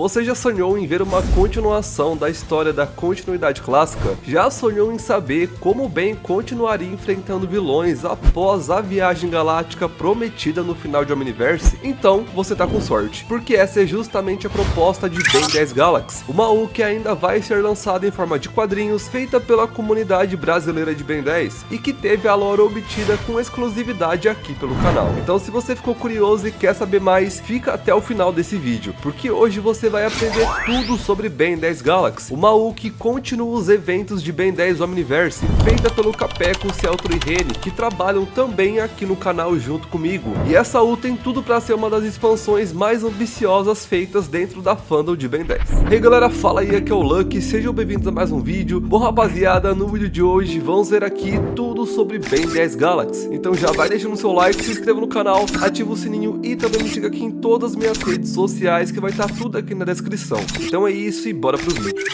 Você já sonhou em ver uma continuação da história da continuidade clássica? Já sonhou em saber como o Ben continuaria enfrentando vilões após a viagem galáctica prometida no final de Omniverse? Então, você tá com sorte, porque essa é justamente a proposta de Ben 10 Galaxy, uma AU que ainda vai ser lançada em forma de quadrinhos, feita pela comunidade brasileira de Ben 10, e que teve a lore obtida com exclusividade aqui pelo canal. Então, se você ficou curioso e quer saber mais, fica até o final desse vídeo, porque hoje você vai aprender tudo sobre Ben 10 Galaxy, uma AU que continua os eventos de Ben 10 Omniverse, feita pelo Capeco, Celtro e Rene, que trabalham também aqui no canal junto comigo. E essa AU tem tudo para ser uma das expansões mais ambiciosas feitas dentro da fandom de Ben 10. Hey galera, fala aí, aqui é o Lucky, sejam bem-vindos a mais um vídeo. Bom rapaziada, no vídeo de hoje vamos ver aqui tudo sobre Ben 10 Galaxy. Então já vai deixando o seu like, se inscreva no canal, ativa o sininho e também me siga aqui em todas as minhas redes sociais, que vai estar tudo aqui na descrição. Então é isso e bora pro vídeo.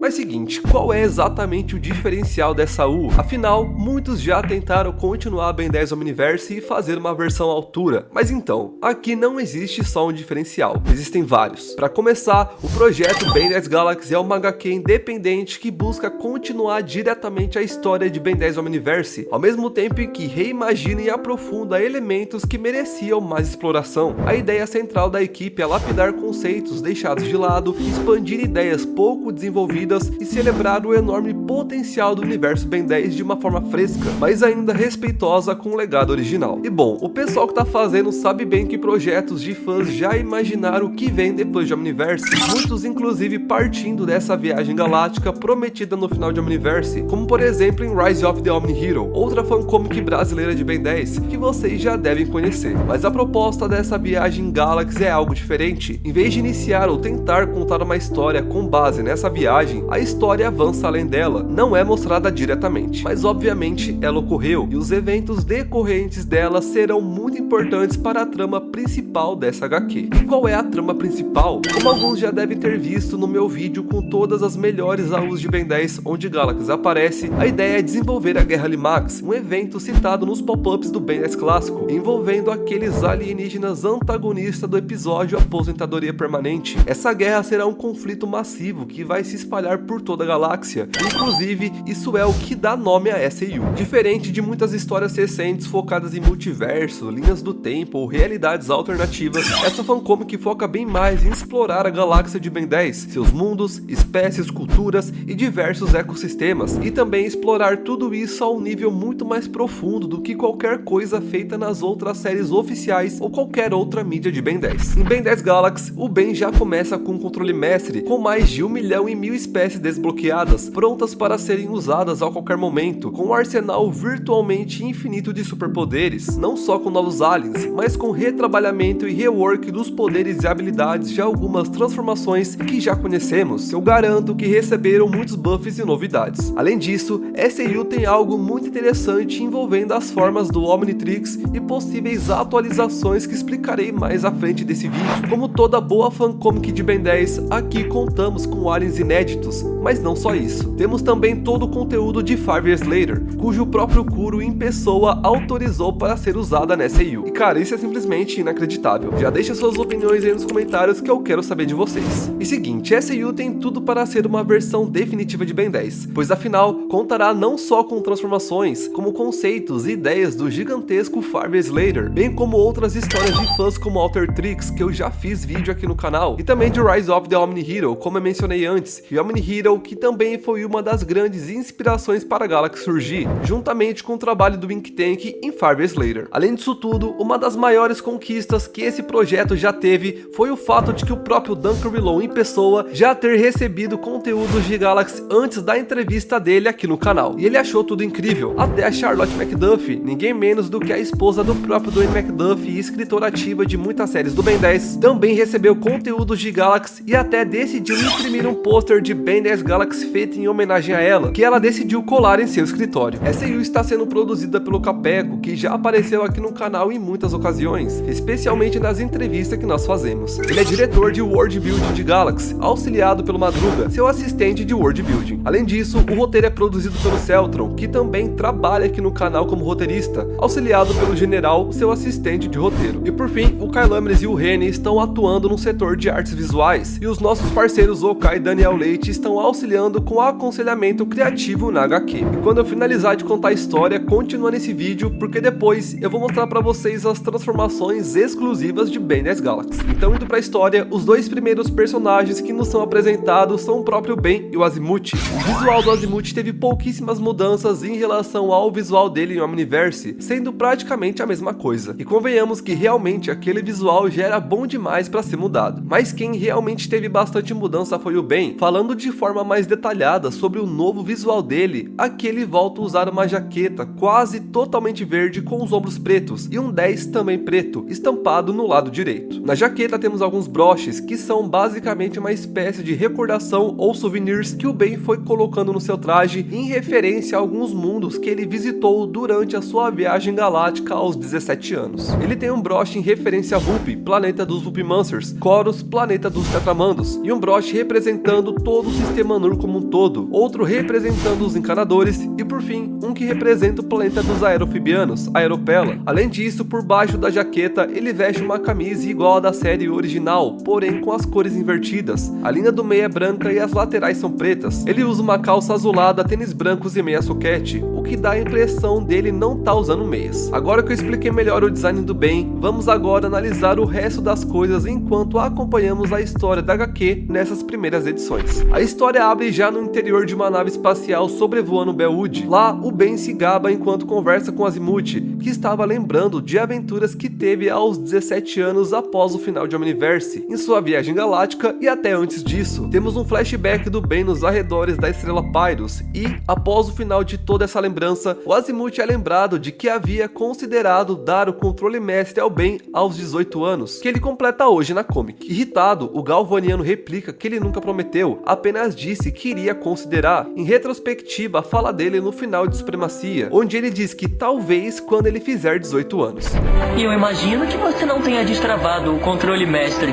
Mas seguinte, qual é exatamente o diferencial dessa AU? Afinal, muitos já tentaram continuar Ben 10 Omniverse e fazer uma versão à altura. Mas então, aqui não existe só um diferencial, existem vários. Para começar, o projeto Ben 10 Galaxy é uma HQ independente que busca continuar diretamente a história de Ben 10 Omniverse, ao mesmo tempo em que reimagina e aprofunda elementos que mereciam mais exploração. A ideia central da equipe é lapidar conceitos deixados de lado, expandir ideias pouco desenvolvidas e celebrar o enorme potencial do universo Ben 10 de uma forma fresca, mas ainda respeitosa com o legado original. E bom, o pessoal que tá fazendo sabe bem que projetos de fãs já imaginaram o que vem depois de Omniverse, muitos inclusive partindo dessa viagem galáctica prometida no final de Omniverse, como por exemplo em Rise of the Omni Hero, outra fancomic brasileira de Ben 10, que vocês já devem conhecer. Mas a proposta dessa viagem Galaxy é algo diferente. Em vez de iniciar ou tentar contar uma história com base nessa viagem, a história avança além dela, não é mostrada diretamente, mas obviamente ela ocorreu, e os eventos decorrentes dela serão muito importantes para a trama principal dessa HQ. E qual é a trama principal? Como alguns já devem ter visto no meu vídeo com todas as melhores AUs de Ben 10 onde Galaxy aparece, a ideia é desenvolver a Guerra Limax, um evento citado nos pop-ups do Ben 10 clássico, envolvendo aqueles alienígenas antagonistas do episódio Aposentadoria Permanente. Essa guerra será um conflito massivo que vai se espalhar por toda a galáxia, inclusive isso é o que dá nome a essa AU. Diferente de muitas histórias recentes focadas em multiverso, linhas do tempo ou realidades alternativas, essa fancomic foca bem mais em explorar a galáxia de Ben 10, seus mundos, espécies, culturas e diversos ecossistemas, e também explorar tudo isso a um nível muito mais profundo do que qualquer coisa feita nas outras séries oficiais ou qualquer outra mídia de Ben 10. Em Ben 10 Galaxy, o Ben já começa com um controle mestre, com mais de 1 milhão e 1.000 espécies desbloqueadas, prontas para serem usadas a qualquer momento, com um arsenal virtualmente infinito de superpoderes, não só com novos aliens, mas com retrabalhamento e rework dos poderes e habilidades de algumas transformações que já conhecemos. Eu garanto que receberam muitos buffs e novidades. Além disso, essa AU tem algo muito interessante envolvendo as formas do Omnitrix e possíveis atualizações que explicarei mais à frente desse vídeo. Como toda boa fancomic de Ben 10, aqui contamos com aliens inéditos, mas não só isso. Temos também todo o conteúdo de 5 Years Later, cujo próprio Kuro em pessoa autorizou para ser usada nessa AU. E cara, isso é simplesmente inacreditável. Já deixa suas opiniões aí nos comentários que eu quero saber de vocês. E seguinte, essa AU tem tudo para ser uma versão definitiva de Ben 10, pois afinal, contará não só com transformações, como conceitos e ideias do gigantesco 5 Years Later, bem como outras histórias de fãs como Alter Trix, que eu já fiz vídeo aqui no canal, e também de Rise of the Omni Hero, como eu mencionei antes, e Omni Hero, que também foi uma das grandes inspirações para a Galaxy surgir, juntamente com o trabalho do Ink Tank em 5 Years Later. Além disso tudo, uma das maiores conquistas que esse projeto já teve foi o fato de que o próprio Dan Carrillo em pessoa já ter recebido conteúdos de Galaxy antes da entrevista dele aqui no canal, e ele achou tudo incrível. Até a Charlotte McDuffie, ninguém menos do que a esposa do próprio Dwayne McDuffie e escritora ativa de muitas séries do Ben 10, também recebeu conteúdos de Galaxy e até decidiu imprimir um pôster de Ben 10 10 Galaxy feita em homenagem a ela, que ela decidiu colar em seu escritório. Essa EU está sendo produzida pelo Capeco, que já apareceu aqui no canal em muitas ocasiões, especialmente nas entrevistas que nós fazemos. Ele é diretor de World Building de Galaxy, auxiliado pelo Madruga, seu assistente de World Building. Além disso, o roteiro é produzido pelo Celtron, que também trabalha aqui no canal como roteirista, auxiliado pelo General, seu assistente de roteiro. E por fim, o Kyle Lammers e o Rene estão atuando no setor de artes visuais, e os nossos parceiros Okai e Daniel Leite estão auxiliando com aconselhamento criativo na HQ. E quando eu finalizar de contar a história, continua nesse vídeo, porque depois eu vou mostrar pra vocês as transformações exclusivas de Ben 10 Galaxy. Então, indo pra história, os dois primeiros personagens que nos são apresentados são o próprio Ben e o Azimuth. O visual do Azimuth teve pouquíssimas mudanças em relação ao visual dele em Omniverse, sendo praticamente a mesma coisa. E convenhamos que realmente aquele visual já era bom demais pra ser mudado. Mas quem realmente teve bastante mudança foi o Ben. Falando de forma mais detalhada sobre o novo visual dele, aqui ele volta a usar uma jaqueta quase totalmente verde com os ombros pretos e um 10 também preto, estampado no lado direito. Na jaqueta temos alguns broches que são basicamente uma espécie de recordação ou souvenirs que o Ben foi colocando no seu traje em referência a alguns mundos que ele visitou durante a sua viagem galáctica aos 17 anos. Ele tem um broche em referência a Vup, planeta dos Vulpimancers, Chorus, planeta dos Tetramandos, e um broche representando todo o sistema Nur como um todo, outro representando os encanadores e por fim, um que representa o planeta dos aerofibianos, Aeropela. Além disso, por baixo da jaqueta, ele veste uma camisa igual à da série original, porém com as cores invertidas. A linha do meio é branca e as laterais são pretas. Ele usa uma calça azulada, tênis brancos e meia soquete, o que dá a impressão dele não tá usando meias. Agora que eu expliquei melhor o design do Ben, vamos agora analisar o resto das coisas enquanto acompanhamos a história da HQ nessas primeiras edições. A história abre já no interior de uma nave espacial sobrevoando Bellwood. Lá, o Ben se gaba enquanto conversa com Azimuth, que estava lembrando de aventuras que teve aos 17 anos após o final de Omniverse, em sua viagem galáctica e até antes disso. Temos um flashback do Ben nos arredores da estrela Pyrus e, após o final de toda essa lembrança, o Azimuth é lembrado de que havia considerado dar o controle mestre ao Ben aos 18 anos, que ele completa hoje na comic. Irritado, o Galvaniano replica que ele nunca prometeu, apenas disse que iria considerar. Em retrospectiva, a fala dele no final de Supremacia, onde ele diz que talvez quando ele fizer 18 anos. E eu imagino que você não tenha destravado o controle mestre.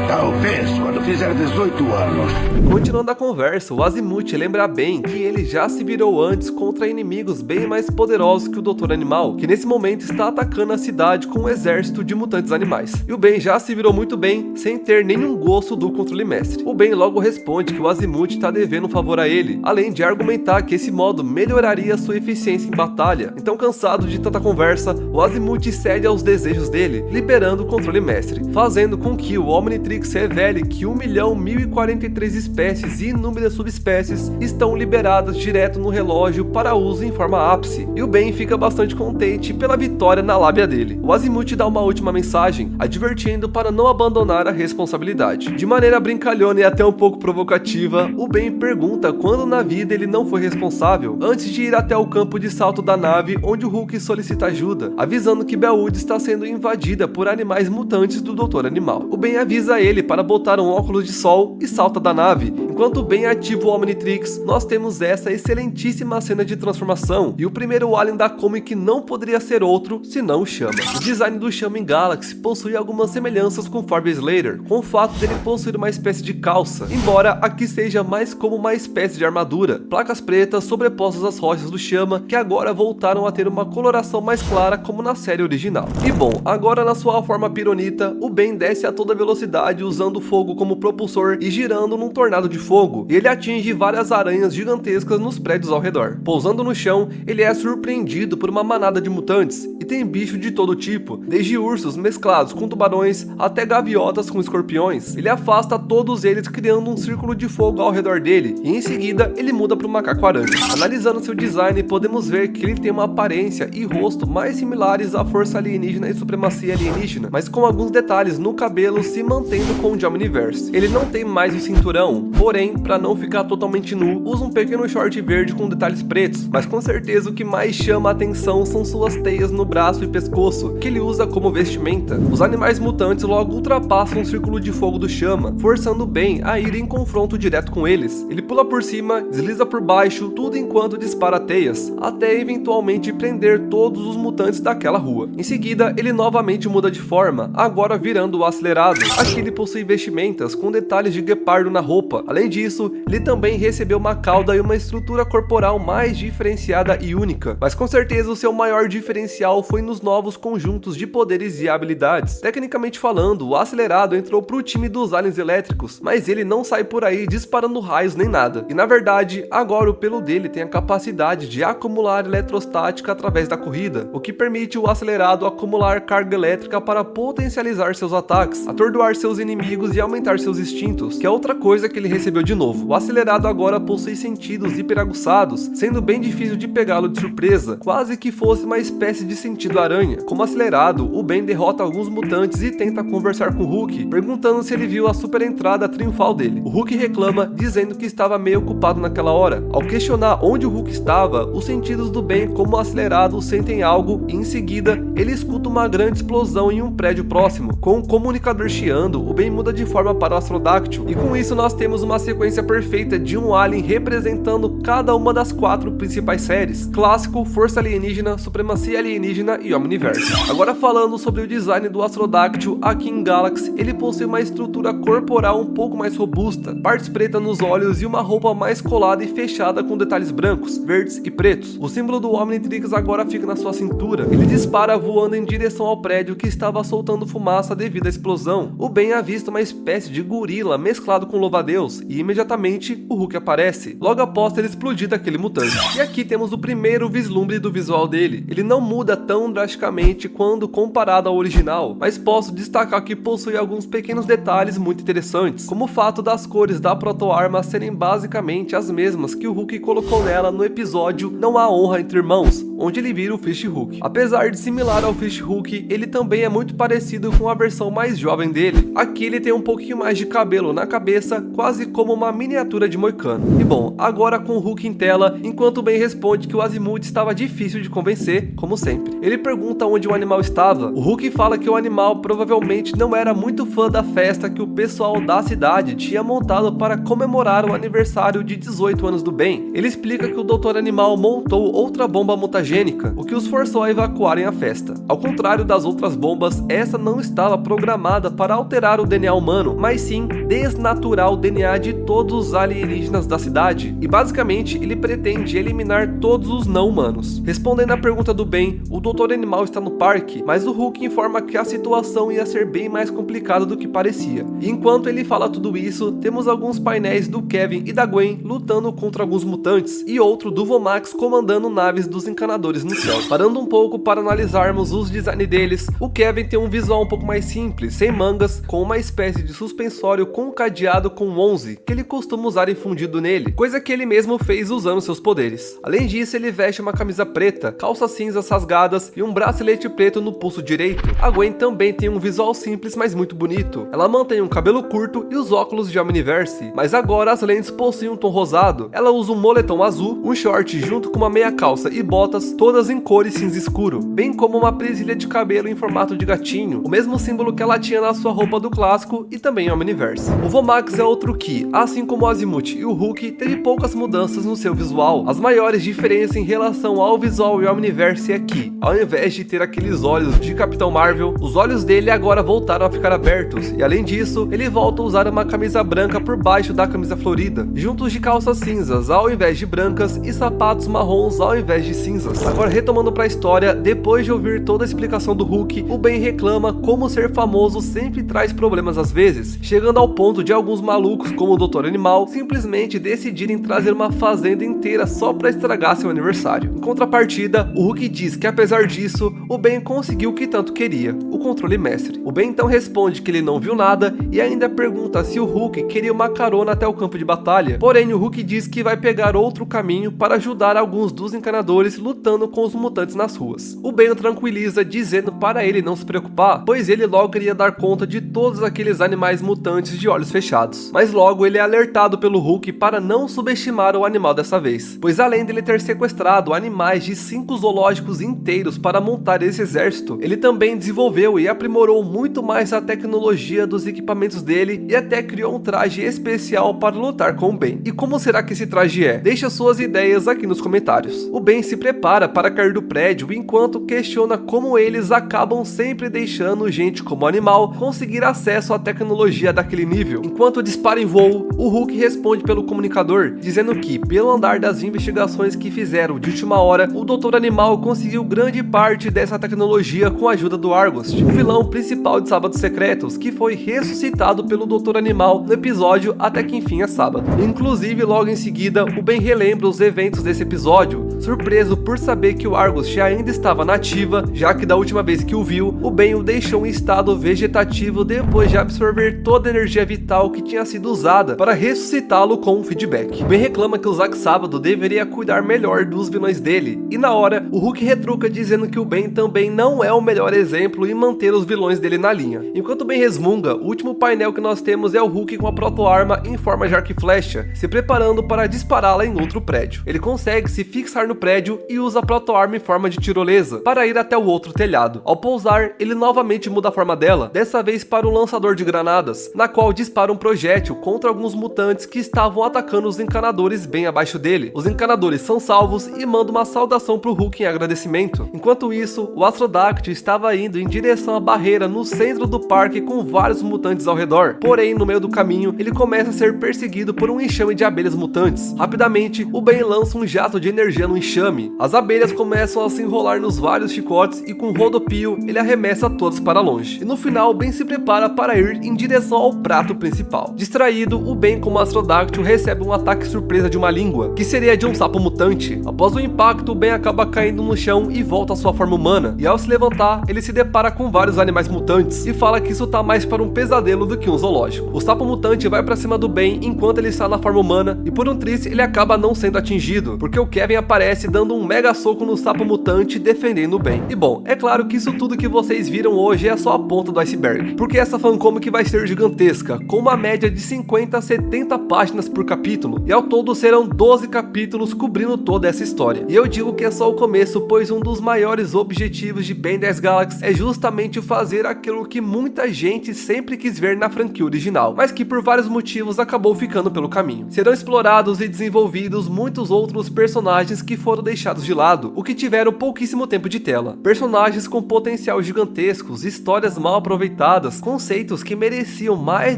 Talvez quando fizer 18 anos. Continuando a conversa, o Azimuth lembra bem que ele já se virou antes contra inimigos bem mais poderosos que o Dr. Animal, que nesse momento está atacando a cidade com um exército de mutantes animais. E o Ben já se virou muito bem, sem ter nenhum gosto do controle mestre. O Ben logo responde que o Azimuth está devendo um favor a ele, além de argumentar que esse modo melhoraria sua eficiência em batalha. Então, cansado de tanta conversa, o Azimuth cede aos desejos dele, liberando o controle mestre, fazendo com que o Omnitrix revele que 1.000.043 espécies e inúmeras subespécies estão liberadas direto no relógio para uso em forma ápice, e o Ben fica bastante contente pela vitória na lábia dele. O Azimuth dá uma última mensagem, advertindo para não abandonar a responsabilidade. De maneira brincalhona e até um pouco provocativa, o Ben pergunta quando na vida ele não foi responsável, antes de ir até o campo de salto da nave onde o Hulk solicita ajuda, avisando que Bellwood está sendo invadida por animais mutantes do Dr. Animal. O Ben avisa ele para botar um óculos de sol e salta da nave. Enquanto Ben ativa o Omnitrix, nós temos essa excelentíssima cena de transformação, e o primeiro alien da comic não poderia ser outro senão o Chama. O design do Chama em Galaxy possui algumas semelhanças com Farbe Slater, com o fato dele possuir uma espécie de calça, embora aqui seja mais como uma espécie de armadura. Placas pretas sobrepostas às rochas do Chama, que agora voltaram a ter uma coloração mais clara como na série original. E bom, agora na sua forma pironita, o Ben desce a toda velocidade usando o fogo como propulsor e girando num tornado de fogo, e ele atinge várias aranhas gigantescas nos prédios ao redor. Pousando no chão, ele é surpreendido por uma manada de mutantes, e tem bicho de todo tipo, desde ursos mesclados com tubarões até gaviotas com escorpiões. Ele afasta todos eles criando um círculo de fogo ao redor dele, e em seguida ele muda para o macaco aranha. Analisando seu design, podemos ver que ele tem uma aparência e rosto mais similares à Força Alienígena e Supremacia Alienígena, mas com alguns detalhes no cabelo se mantendo com o de Omniverse. Ele não tem mais o cinturão, porém, para não ficar totalmente nu, usa um pequeno short verde com detalhes pretos, mas com certeza o que mais chama a atenção são suas teias no braço braço e pescoço, que ele usa como vestimenta. Os animais mutantes logo ultrapassam o círculo de fogo do Chama, forçando o Ben a ir em confronto direto com eles. Ele pula por cima, desliza por baixo, tudo enquanto dispara teias, até eventualmente prender todos os mutantes daquela rua. Em seguida, ele novamente muda de forma, agora virando o Acelerado. Aqui ele possui vestimentas com detalhes de guepardo na roupa. Além disso, ele também recebeu uma cauda e uma estrutura corporal mais diferenciada e única. Mas com certeza o seu maior diferencial foi nos novos conjuntos de poderes e habilidades. Tecnicamente falando, o Acelerado entrou pro time dos aliens elétricos, mas ele não sai por aí disparando raios nem nada. E na verdade, agora o pelo dele tem a capacidade de acumular eletrostática através da corrida, o que permite o Acelerado acumular carga elétrica para potencializar seus ataques, atordoar seus inimigos e aumentar seus instintos, que é outra coisa que ele recebeu de novo. O Acelerado agora possui sentidos hiperaguçados, sendo bem difícil de pegá-lo de surpresa, quase que fosse uma espécie de sentido aranha. Como Acelerado, o Ben derrota alguns mutantes e tenta conversar com o Hulk, perguntando se ele viu a super entrada triunfal dele. O Hulk reclama, dizendo que estava meio ocupado naquela hora. Ao questionar onde o Hulk estava, os sentidos do Ben, como Acelerado, sentem algo e em seguida ele escuta uma grande explosão em um prédio próximo. Com o comunicador chiando, o Ben muda de forma para o Astrodáctil, e com isso nós temos uma sequência perfeita de um alien representando cada uma das 4 principais séries: Clássico, Força Alienígena, Supremacia Alienígena e Omniverse. Agora falando sobre o design do Astrodáctil, aqui em Galaxy, ele possui uma estrutura corporal um pouco mais robusta, partes pretas nos olhos e uma roupa mais colada e fechada com detalhes brancos, verdes e pretos. O símbolo do Omnitrix agora fica na sua cintura. Ele dispara voando em direção ao prédio que estava soltando fumaça devido à explosão. O Ben avista uma espécie de gorila mesclado com louva-a-Deus e imediatamente o Hulk aparece, logo após ter explodido aquele mutante. E aqui temos o primeiro vislumbre do visual dele. Ele não muda tão drasticamente quando comparado ao original, mas posso destacar que possui alguns pequenos detalhes muito interessantes, como o fato das cores da proto-arma serem basicamente as mesmas que o Hulk colocou nela no episódio Não Há Honra Entre Irmãos, onde ele vira o Fish Hulk. Apesar de similar ao Fish Hulk, ele também é muito parecido com a versão mais jovem dele. Aqui ele tem um pouquinho mais de cabelo na cabeça, quase como uma miniatura de Moicano. E bom, agora com o Hulk em tela, enquanto o Ben responde que o Azimuth estava difícil de convencer, como sempre. Ele pergunta onde o animal estava. O Hulk fala que o animal provavelmente não era muito fã da festa que o pessoal da cidade tinha montado para comemorar o aniversário de 18 anos do Ben. Ele explica que o Dr. Animal montou outra bomba mutagênica, o que os forçou a evacuarem a festa. Ao contrário das outras bombas, essa não estava programada para alterar o DNA humano, mas sim desnaturar o DNA de todos os alienígenas da cidade. E basicamente ele pretende eliminar todos os não humanos. Respondendo à pergunta do Ben, o Dr. Animal está no parque, mas o Hulk informa que a situação ia ser bem mais complicada do que parecia. E enquanto ele fala tudo isso, temos alguns painéis do Kevin e da Gwen lutando contra alguns mutantes, e outro do Vomax comandando naves dos encanadores no céu. Parando um pouco para analisarmos os designs deles, o Kevin tem um visual um pouco mais simples, sem mangas, com uma espécie de suspensório com um cadeado com 11, que ele costuma usar infundido nele, coisa que ele mesmo fez usando seus poderes. Além disso, ele veste uma camisa preta, calças cinzas rasgadas e um bracelete preto no pulso direito. A Gwen também tem um visual simples, mas muito bonito. Ela mantém um cabelo curto e os óculos de Omniverse, mas agora as lentes possuem um tom rosado. Ela usa um moletom azul, um short junto com uma meia calça e botas, todas em cores cinza escuro, bem como uma presilha de cabelo em formato de gatinho, o mesmo símbolo que ela tinha na sua roupa do clássico e também em Omniverse. O Vomax é outro que, assim como o Azimuth e o Hulk, teve poucas mudanças no seu visual. As maiores diferenças em relação ao visual e Omniverse é que, ao invés de ter aqueles olhos de Capitão Marvel, os olhos dele agora voltaram a ficar abertos, e além disso, ele volta a usar uma camisa branca por baixo da camisa florida, juntos de calças cinzas ao invés de brancas e sapatos marrons ao invés de cinzas. Agora retomando para a história, depois de ouvir toda a explicação do Hulk, o Ben reclama como ser famoso sempre traz problemas às vezes, chegando ao ponto de alguns malucos como o Dr. Animal simplesmente decidirem trazer uma fazenda inteira só para estragar seu aniversário. Em contrapartida, o Hulk diz que apesar disso, o Ben conseguiu o que tanto queria, o controle mestre. O Ben então responde que ele não viu nada e ainda pergunta se o Hulk queria uma carona até o campo de batalha. Porém, o Hulk diz que vai pegar outro caminho para ajudar alguns dos encanadores lutando lutando com os mutantes nas ruas. O Ben o tranquiliza, dizendo para ele não se preocupar, pois ele logo iria dar conta de todos aqueles animais mutantes de olhos fechados. Mas logo ele é alertado pelo Hulk para não subestimar o animal dessa vez, pois além dele ter sequestrado animais de 5 zoológicos inteiros para montar esse exército, ele também desenvolveu e aprimorou muito mais a tecnologia dos equipamentos dele e até criou um traje especial para lutar com o Ben. E como será que esse traje é? Deixa suas ideias aqui nos comentários. O Ben se prepara para cair do prédio enquanto questiona como eles acabam sempre deixando gente como animal conseguir acesso à tecnologia daquele nível. Enquanto dispara em voo, o Hulk responde pelo comunicador, dizendo que, pelo andar das investigações que fizeram de última hora, o Dr. Animal conseguiu grande parte dessa tecnologia com a ajuda do Argos, o vilão principal de Sábados Secretos, que foi ressuscitado pelo Dr. Animal no episódio Até que Enfim é Sábado. Inclusive, logo em seguida, o Ben relembra os eventos desse episódio, surpreso por saber que o Argos ainda estava na ativa, já que da última vez que o viu, o Ben o deixou em estado vegetativo depois de absorver toda a energia vital que tinha sido usada para ressuscitá-lo com um feedback. O Ben reclama que o Zack Sábado deveria cuidar melhor dos vilões dele, e na hora, o Hulk retruca dizendo que o Ben também não é o melhor exemplo em manter os vilões dele na linha. Enquanto o Ben resmunga, o último painel que nós temos é o Hulk com a proto-arma em forma de arco e flecha, se preparando para dispará-la em outro prédio. Ele consegue se fixar no prédio e usa a proto-arma em forma de tirolesa para ir até o outro telhado. Ao pousar, ele novamente muda a forma dela, dessa vez para um lançador de granadas, na qual dispara um projétil contra alguns mutantes que estavam atacando os encanadores bem abaixo dele. Os encanadores são salvos e mandam uma saudação pro Hulk em agradecimento. Enquanto isso, o Astrodactyl estava indo em direção à barreira no centro do parque com vários mutantes ao redor. Porém, no meio do caminho, ele começa a ser perseguido por um enxame de abelhas mutantes. Rapidamente, o Ben lança um jato de energia no enxame. As abelhas começam a se enrolar nos vários chicotes e com um rodopio, ele arremessa todos para longe. E no final, o Ben se prepara para ir em direção ao prato principal. Distraído, o Ben, como Astrodactyl, recebe um ataque surpresa de uma língua, que seria de um sapo mutante. Após o impacto, o Ben acaba caindo no chão e volta à sua forma humana. E ao se levantar, ele se depara com vários animais mutantes e fala que isso tá mais para um pesadelo do que um zoológico. O sapo mutante vai para cima do Ben enquanto ele está na forma humana e por um triz ele acaba não sendo atingido, porque o Kevin aparece dando um mega soco no sapo mutante defendendo o Ben. E bom, é claro que isso tudo que vocês viram hoje é só a ponta do iceberg, porque essa fancomic vai ser gigantesca, com uma média de 50 a 70 páginas por capítulo, e ao todo serão 12 capítulos cobrindo toda essa história. E eu digo que é só o começo, pois um dos maiores objetivos de Ben 10 Galaxy é justamente fazer aquilo que muita gente sempre quis ver na franquia original, mas que por vários motivos acabou ficando pelo caminho. Serão explorados e desenvolvidos muitos outros personagens que foram deixados de lado, o que tiveram pouquíssimo tempo de tela. Personagens com potencial gigantescos, histórias mal aproveitadas, conceitos que mereciam mais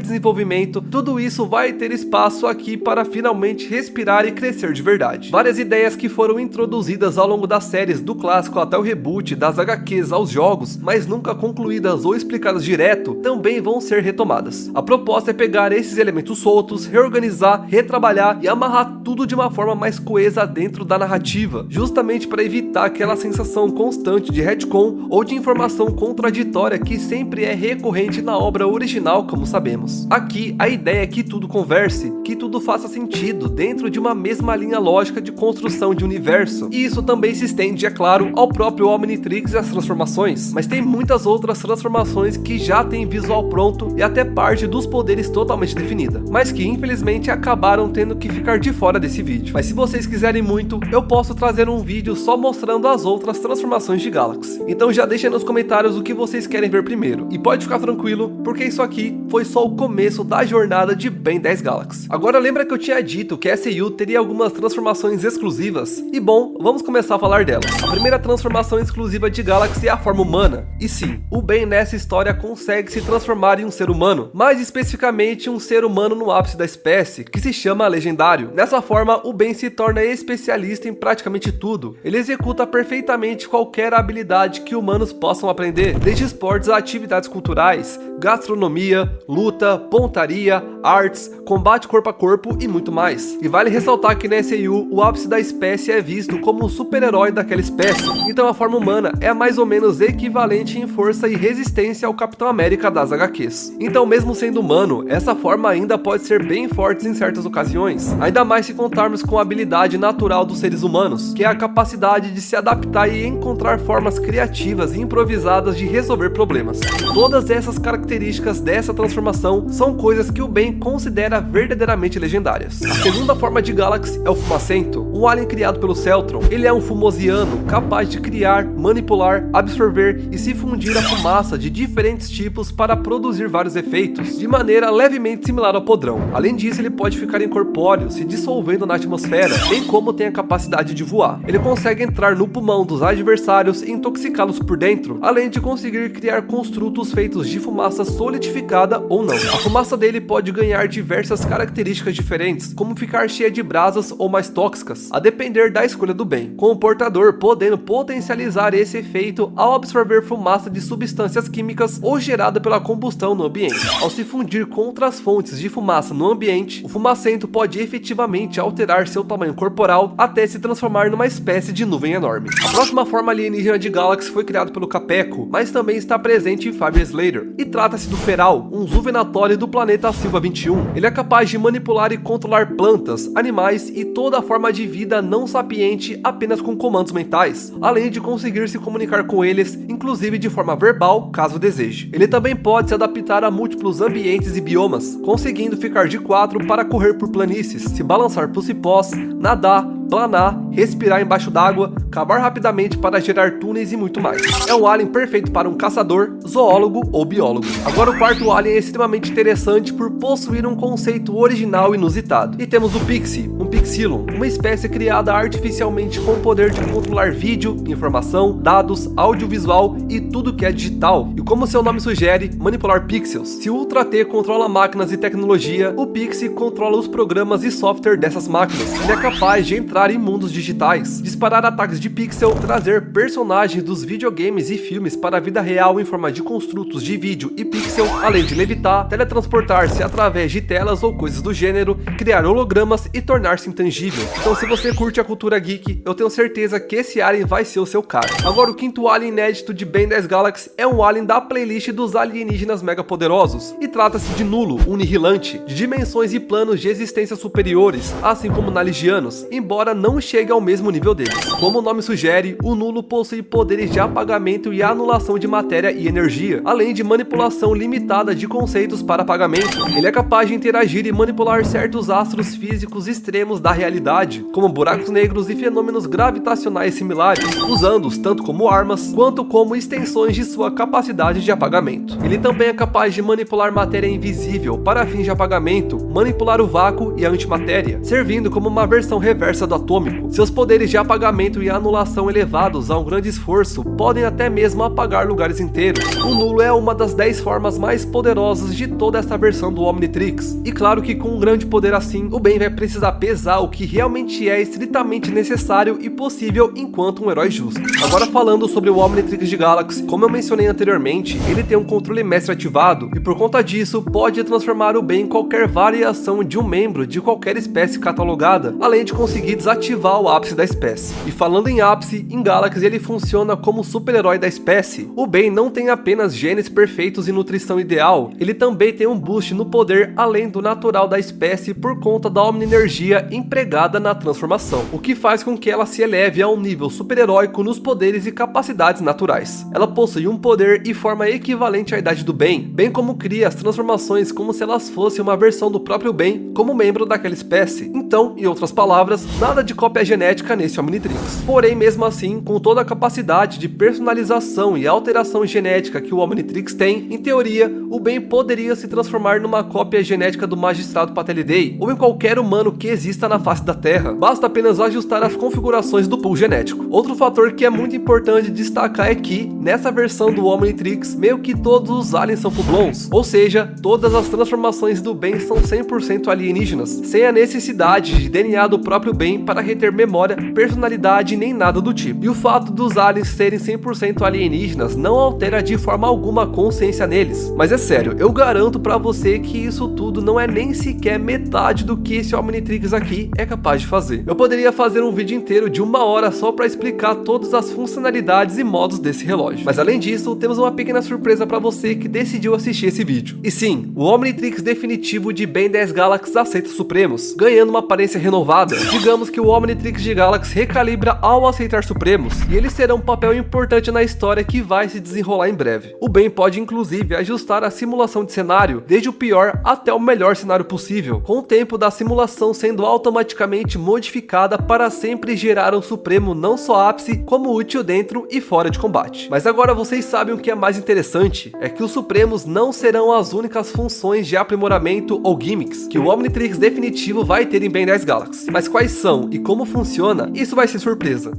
desenvolvimento, tudo isso vai ter espaço aqui para finalmente respirar e crescer de verdade. Várias ideias que foram introduzidas ao longo das séries, do clássico até o reboot, das HQs aos jogos, mas nunca concluídas ou explicadas direto, também vão ser retomadas. A proposta é pegar esses elementos soltos, reorganizar, retrabalhar e amarrar tudo de uma forma mais coesa dentro da narrativa, justamente para evitar aquela sensação constante de retcon ou de informação contraditória que sempre é recorrente na obra original, como sabemos. Aqui, a ideia é que tudo converse, que tudo faça sentido dentro de uma mesma linha lógica de construção de universo, e isso também se estende, é claro, ao próprio Omnitrix e as transformações, mas tem muitas outras transformações que já tem visual pronto e até parte dos poderes totalmente definida, mas que infelizmente acabaram tendo que ficar de fora desse vídeo. Mas se vocês quiserem muito, eu posso trazer um vídeo só mostrando as outras transformações de Galaxy. Então já deixa nos comentários o que vocês querem ver primeiro, e pode ficar tranquilo, porque isso aqui foi só o começo da jornada de Ben 10 Galaxy. Agora lembra que eu tinha dito que a SAU teria algumas transformações exclusivas? E bom, vamos começar a falar delas. A primeira transformação exclusiva de Galaxy é a forma humana. E sim, o Ben nessa história consegue se transformar em um ser humano, mais especificamente um ser humano no ápice da espécie, que se chama Legendário. Dessa forma, o Ben se torna especialista em praticamente tudo. Ele executa perfeitamente qualquer habilidade que humanos possam aprender, desde esportes a atividades culturais, gastronomia, luta, pontaria, artes, combate corpo a corpo e muito mais. E vale ressaltar que na SAU o ápice da espécie é visto como o super-herói daquela espécie, então a forma humana é mais ou menos equivalente em força e resistência ao Capitão América das HQs. Então mesmo sendo humano, essa forma ainda pode ser bem forte em certas ocasiões, ainda mais se contarmos com a habilidade natural dos seres humanos, que é a capacidade de se adaptar e encontrar formas criativas e improvisadas de resolver problemas. Todas essas características dessa transformação são coisas que o Ben considera verdadeiramente legendárias. A segunda forma de Galaxy é o Fumacento, um alien criado pelo Celtron. Ele é um fumosiano capaz de criar, manipular, absorver e se fundir a fumaça de diferentes tipos para produzir vários efeitos, de maneira levemente similar ao podrão. Além disso, ele pode ficar incorpóreo, se dissolvendo na atmosfera, bem como tem a capacidade de voar. Ele consegue entrar no pulmão dos adversários e intoxicá-los por dentro, além de conseguir criar construtos feitos de fumaça solidificada ou não. A fumaça dele pode ganhar diversas características diferentes, como ficar cheia de brasas ou mais tóxicas, a depender da escolha do Ben, com o portador podendo potencializar esse efeito ao absorver fumaça de substâncias químicas ou gerada pela combustão no ambiente. Ao se fundir com outras fontes de fumaça no ambiente, o fumacento pode efetivamente alterar seu tamanho corporal até se transformar numa espécie de nuvem enorme. A próxima forma alienígena de Galaxy foi criada pelo Capeco, mas também está presente em 5 Years Later, e trata-se do Feral, um Zuvenatori do planeta Silva 21. Ele é capaz de manipular e controlar plantas, animais e toda a forma de vida não sapiente apenas com comandos mentais, além de conseguir se comunicar com eles, inclusive de forma verbal, caso deseje. Ele também pode se adaptar a múltiplos ambientes e biomas, conseguindo ficar de 4 para correr por planícies, se balançar por cipós, nadar, planar, respirar embaixo d'água, cavar rapidamente para gerar túneis e muito mais. É um alien perfeito para um caçador, zoólogo ou biólogo. Agora o quarto alien é extremamente interessante por possuir um conceito original e inusitado. E temos o Pixie, um Pixilon, uma espécie criada artificialmente com o poder de controlar vídeo, informação, dados, audiovisual e tudo que é digital. E como seu nome sugere, manipular pixels. Se o Ultra T controla máquinas e tecnologia, o Pixie controla os programas e software dessas máquinas. Ele é capaz de entrar em mundos digitais, disparar ataques de pixel, trazer personagens dos videogames e filmes para a vida real em forma de construtos de vídeo e pixel, além de levitar, teletransportar-se através de telas ou coisas do gênero, criar hologramas e tornar-se intangível. Então se você curte a cultura geek, eu tenho certeza que esse alien vai ser o seu cara. Agora o quinto alien inédito de Ben 10 Galaxy é um alien da playlist dos alienígenas mega poderosos, e trata-se de Nulo, um nihilante, de dimensões e planos de existência superiores, assim como Naligianos, embora não chegue ao mesmo nível deles. Como o nome sugere, o Nulo possui poderes de apagamento e anulação de matéria e energia, além de manipulação limitada de conceitos para apagamento. Ele é capaz de interagir e manipular certos astros físicos extremos da realidade, como buracos negros e fenômenos gravitacionais similares, usando-os tanto como armas, quanto como extensões de sua capacidade de apagamento. Ele também é capaz de manipular matéria invisível para fins de apagamento, manipular o vácuo e a antimatéria, servindo como uma versão reversa do atômico. Seus poderes de apagamento e anulação elevados a um grande esforço podem até mesmo apagar lugares inteiros. O Nulo é uma das 10 formas mais poderosas de toda esta versão do Omnitrix, e claro que com um grande poder assim, o Ben vai precisar pesar o que realmente é estritamente necessário e possível enquanto um herói justo. Agora falando sobre o Omnitrix de Galaxy, como eu mencionei anteriormente, ele tem um controle mestre ativado, e por conta disso pode transformar o Ben em qualquer variação de um membro de qualquer espécie catalogada, além de conseguir desativar o ápice da espécie. E falando em ápice, em Galaxy ele funciona como super-herói da espécie. O Ben não tem apenas genes perfeitos e nutrição ideal, ele também tem um boost no poder além do natural da espécie por conta da omni-energia empregada na transformação, o que faz com que ela se eleve a um nível super-heróico nos poderes e capacidades naturais. Ela possui um poder e forma equivalente à idade do Ben, bem como cria as transformações como se elas fossem uma versão do próprio Ben como membro daquela espécie. Então, em outras palavras, nada de cópia genética nesse Omnitrix. Porém, mesmo assim, com toda a capacidade de personalização e alteração genética que o Omnitrix tem, em teoria, o Ben poderia se transformar numa cópia genética do Magistrado Patelidei, ou em qualquer humano que exista na face da Terra. Basta apenas ajustar as configurações do pool genético. Outro fator que é muito importante destacar é que, nessa versão do Omnitrix, meio que todos os aliens são full-blowns, ou seja, todas as transformações do Ben são 100% alienígenas, sem a necessidade de DNA do próprio Ben para reter memória, personalidade nem nada do tipo. E o fato dos aliens serem 100% alienígenas não altera de forma alguma a consciência neles. Mas é sério, eu garanto pra você que isso tudo não é nem sequer metade do que esse Omnitrix aqui é capaz de fazer. Eu poderia fazer um vídeo inteiro de 1 hora só pra explicar todas as funcionalidades e modos desse relógio. Mas além disso, temos uma pequena surpresa pra você que decidiu assistir esse vídeo. E sim, o Omnitrix definitivo de Ben 10 Galaxy aceita os Supremos, ganhando uma aparência renovada. Digamos que o Omnitrix de Galaxy recalibra ao aceitar Supremos, e eles terão um papel importante na história que vai se desenrolar em breve. O Ben pode inclusive ajustar a simulação de cenário, desde o pior até o melhor cenário possível, com o tempo da simulação sendo automaticamente modificada para sempre gerar um Supremo não só ápice, como útil dentro e fora de combate. Mas agora vocês sabem o que é mais interessante, é que os Supremos não serão as únicas funções de aprimoramento ou gimmicks que o Omnitrix definitivo vai ter em Ben 10 Galaxy. Mas quais são e como funciona, isso vai ser surpresa.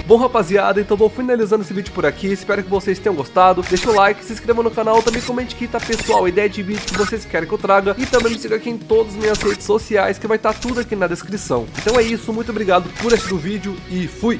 Bom, rapaziada, então vou finalizando esse vídeo por aqui, espero que vocês tenham gostado, deixa o like, se inscreva no canal, também comente aqui, tá pessoal, a ideia de vídeo que vocês querem que eu traga, e também me siga aqui em todas as minhas redes sociais, que vai estar tudo aqui na descrição. Então é isso, muito obrigado por assistir o vídeo e fui!